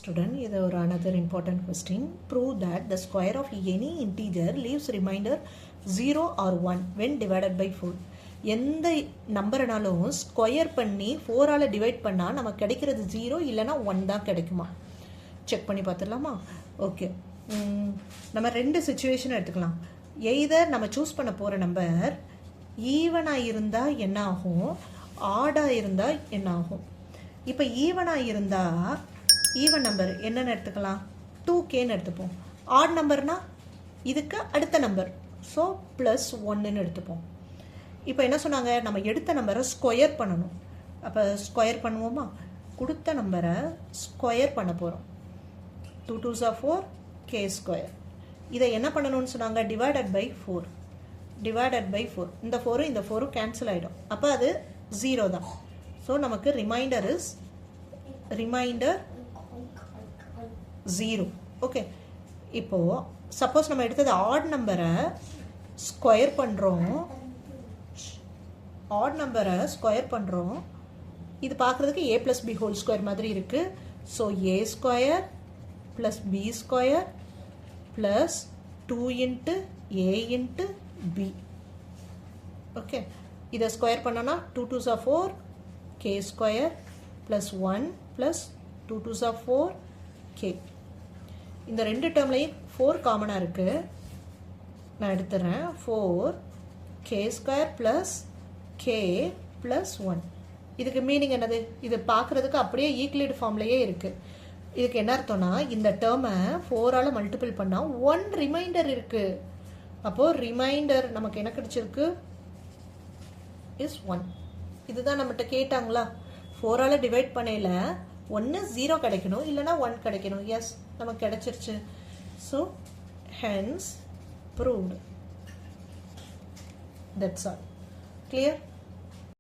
student, this is another important question. Prove that the square of any integer leaves remainder 0 or 1 when divided by 4. எந்த நம்பர்னாலும் square பண்ணி 4 ஆல divide பண்ணா நமக்கு கிடைக்கிறது 0 இல்லனா 1 தான் கிடைக்குமா? செக் பண்ணி பார்த்துடலாமா? ஓகே. நம்ம ரெண்டு சிச்சுவேஷன் எடுத்துக்கலாம். எய்தர் நம்ம சூஸ் பண்ண போற நம்பர் ஈவனா இருந்தா என்ன ஆகும், ஆடா இருந்தா என்ன ஆகும்? இப்போ ஈவனா இருந்தா ஈவன் நம்பர் என்னன்னு எடுத்துக்கலாம், 2kன்னு எடுத்துப்போம். ஆட் நம்பர்னா இதுக்கு அடுத்த நம்பர், ஸோ +1ன்னு எடுத்துப்போம். இப்போ என்ன சொன்னாங்க, நம்ம எடுத்த நம்பரை ஸ்கொயர் பண்ணணும். அப்போ ஸ்கொயர் பண்ணுவோமா? கொடுத்த நம்பரை ஸ்கொயர் பண்ண போகிறோம். 2 2s are 4, k². இதை என்ன பண்ணணும்னு சொன்னாங்க, டிவைடட் பை 4. டிவைடட் பை 4, இந்த 4 இந்த 4 கேன்சல் ஆகிடும். அப்போ அது 0 தான். ஸோ நமக்கு ரிமைண்டர் 0. ஓகே. இப்போது சப்போஸ் நம்ம எடுத்தது ஆட் நம்பரை ஸ்கொயர் பண்ணுறோம், இது பார்க்குறதுக்கு a + b ஹோல் ஸ்கொயர் மாதிரி இருக்குது. So a² + b² + 2 × a × b. Okay. இதை ஸ்கொயர் பண்ணோன்னா 2 2s are 4, k² + 1 + 2 2s are 4, k. இந்த ரெண்டு டேர்ம்லையும் 4 காமனாக இருக்குது. நான் எடுத்துறேன். 4 k² + k + 1. இதுக்கு மீனிங் என்னது? இது பார்க்குறதுக்கு அப்படியே ஈக்குவலேட் ஃபார்ம்லேயே இருக்குது. இதுக்கு என்ன அர்த்தம்னா, இந்த டேர்மை 4 ஆல் மல்டிபிள் பண்ணால் 1 ரிமைண்டர் இருக்குது. அப்போது ரிமைண்டர் நமக்கு என்ன கிடைச்சிருக்கு இஸ் 1. இதுதான் நம்மகிட்ட கேட்டாங்களா? 4 ஆல் டிவைட் பண்ணையில் 1 0 கிடைக்கணும், இல்லைனா 1 கிடைக்கணும். எஸ், நமக்கு கிடைச்சிருச்சு. So hence proved. That's all. Clear?